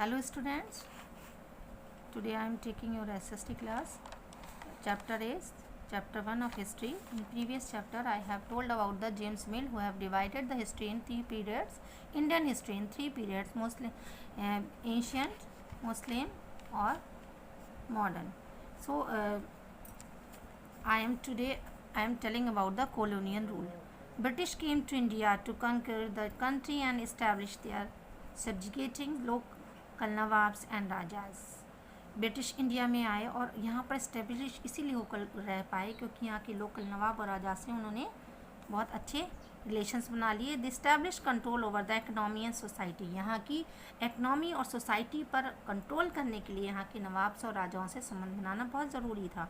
Hello students, today I am taking your SST class. Chapter is chapter 1 of history. In previous chapter I have told about the James Mill who have divided the history in three periods, Indian history in three periods, Muslim, ancient, Muslim or modern. So I am telling about the colonial rule. British came to India to conquer the country and establish their subjugating local nawabs and rajas. British India में आए और यहाँ पर establish इसीलिए होकर रह पाए क्योंकि यहाँ के लोकल नवाब और राजा से उन्होंने बहुत अच्छे रिलेशंस बना लिए. The establish control over the economy and society. यहाँ की इकनॉमी और सोसाइटी पर कंट्रोल करने के लिए यहाँ के नवाब्स और राजाओं से संबंध बनाना बहुत ज़रूरी था.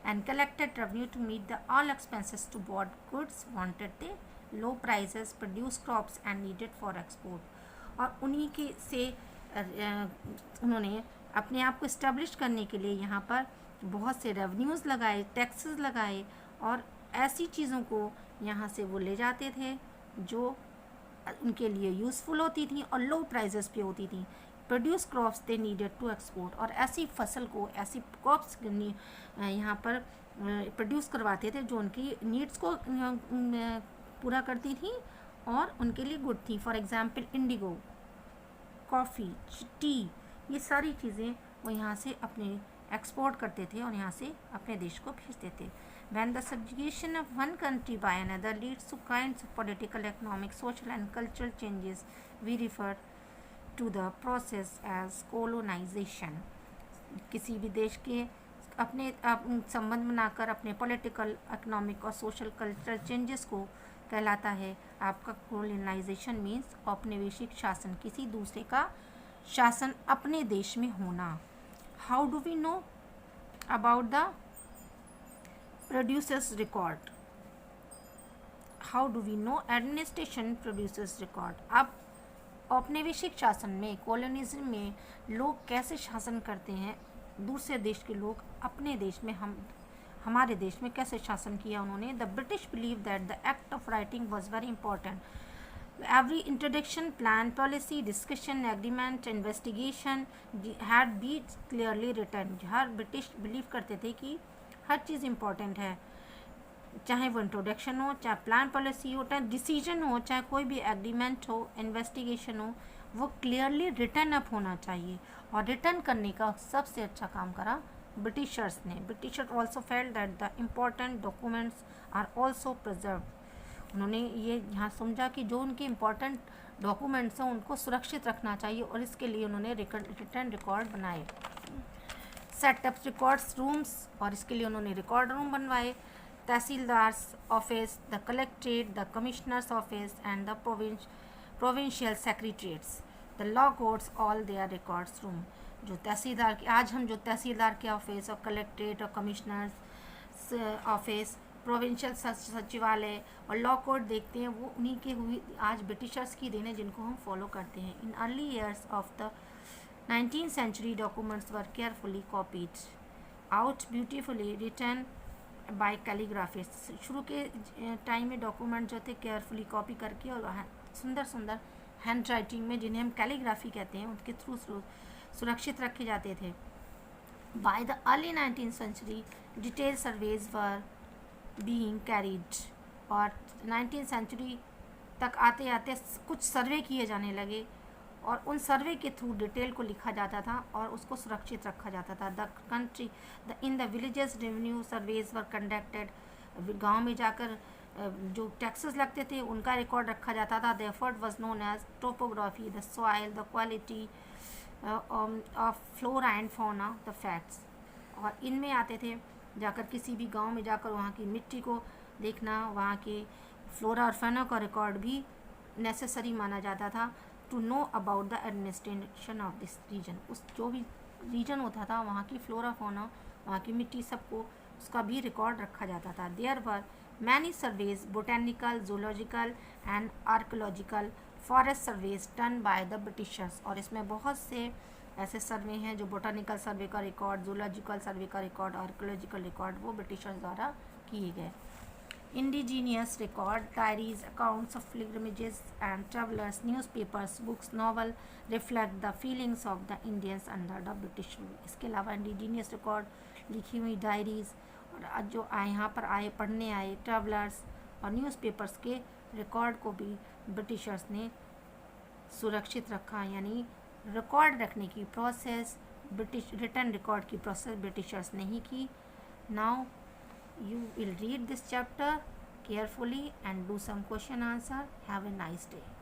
And collected revenue to meet the all expenses to bought goods wanted the low prices, produce crops and needed for export. और उन्हीं के से उन्होंने अपने आप को इस्टेब्लिश करने के लिए यहाँ पर बहुत से रेवेन्यूज़ लगाए, टैक्सेस लगाए और ऐसी चीज़ों को यहाँ से वो ले जाते थे जो उनके लिए यूज़फुल होती थी और लो प्राइजेस पे होती थी. Produce crops they needed to export. और ऐसी फसल को, ऐसी क्रॉप्स यहाँ पर प्रोड्यूस करवाते थे जो उनकी नीड्स को पूरा करती थी और उनके लिए गुड थी. For example Indigo, coffee, T, ये सारी चीज़ें वो यहाँ से अपने एक्सपोर्ट करते थे और यहाँ से अपने देश को भेजते थे. When the subjugation of one country by another leads to kinds of political, economic, social and cultural changes, we refer to the process as colonization. किसी भी देश के अपने संबंध बनाकर अपने पॉलिटिकल, इकोनॉमिक और सोशल कल्चरल चेंजेस को कहलाता है आपका कोलोनाइजेशन. मीन्स औपनिवेशिक शासन, किसी दूसरे का शासन अपने देश में होना. How do we know about the producers record? How do we know administration producers record? अब औपनिवेशिक शासन में, कॉलोनिज्म में लोग कैसे शासन करते हैं, दूसरे देश के लोग अपने देश में हमारे देश में कैसे शासन किया उन्होंने. The British believe that the act of writing was very important. Every introduction, plan, policy, discussion, agreement, investigation had be clearly written. हर ब्रिटिश बिलीव करते थे कि हर चीज़ इम्पॉर्टेंट है, चाहे वो इंट्रोडक्शन हो, चाहे प्लान पॉलिसी हो, चाहे डिसीजन हो, चाहे कोई भी एग्रीमेंट हो, इन्वेस्टिगेशन हो, वो क्लियरली रिटर्न अप होना चाहिए. और रिटर्न करने का सबसे अच्छा काम करा ब्रिटिशर्स ने. Britishers also felt that the important documents are also preserve. उन्होंने ये यहाँ समझा कि जो उनके इम्पॉर्टेंट डॉक्यूमेंट्स हैं उनको सुरक्षित रखना चाहिए और इसके लिए उन्होंने रिटर्न रिकॉर्ड बनाए. सेटअप रिकॉर्ड्स रूम्स, और इसके लिए उन्होंने रिकॉर्ड रूम बनवाए. Tehsildar's office, the collectorate, the commissioner's office and the provincial secretariats, the law courts, all their records room. जो तहसीलदार की, आज हम जो तहसीलदार के ऑफिस और कलेक्ट्रेट और कमिश्नर्स ऑफिस, प्रोविंशियल सचिवालय और लॉ कोर्ट देखते हैं, वो उन्हीं के हुई आज ब्रिटिशर्स की देन है जिनको हम फॉलो करते हैं. In early years of the 19th century documents were carefully copied out, beautifully written by calligraphists. शुरू के टाइम में डॉक्यूमेंट जो थे केयरफुली कॉपी करके और सुंदर सुंदर हैंड राइटिंग में, जिन्हें हम कैलीग्राफी कहते हैं, उनके थ्रू सुरक्षित रखे जाते थे. By the early 19th century detail surveys were being carried. और 19th century तक आते आते कुछ सर्वे किए जाने लगे और उन सर्वे के थ्रू डिटेल को लिखा जाता था और उसको सुरक्षित रखा जाता था. In the villages revenue surveys were conducted. गाँव में जाकर जो टैक्सेस लगते थे उनका रिकॉर्ड रखा जाता था. The effort was known as topography, the soil, the quality of flora and fauna, the facts. और इनमें आते थे जाकर किसी भी गांव में जाकर वहाँ की मिट्टी को देखना, वहाँ के फ्लोरा और फौना का रिकॉर्ड भी नेसेसरी माना जाता था to know about the administration of this region. उस जो भी रीजन होता था वहाँ की फ्लोरा फौना, वहाँ की मिट्टी, सबको उसका भी रिकॉर्ड रखा जाता था. There were many surveys, botanical, zoological and archaeological, forest surveys done by the Britishers. और इसमें बहुत से ऐसे सर्वे हैं जो बोटानिकल सर्वे का रिकॉर्ड, जूलॉजिकल सर्वे का रिकॉर्ड, आर्कोलॉजिकल रिकॉर्ड वो ब्रिटिशर्स द्वारा किए गए. indigenous record, diaries, accounts of pilgrimages and travelers, newspapers, books, novel reflect the feelings of the Indians under the British rule. इसके अलावा इंडिजीनियस रिकॉर्ड लिखी हुई डायरीज़ और जो यहाँ पर आए पढ़ने आए ट्रैवलर्स और न्यूज़पेपर्स के रिकॉर्ड को भी ब्रिटिशर्स ने सुरक्षित रखा, यानी रिकॉर्ड रखने की प्रोसेस ब्रिटिश रिटर्न रिकॉर्ड की प्रोसेस ब्रिटिशर्स ने ही की. Now you will read this chapter carefully and do some question answer. Have a nice day.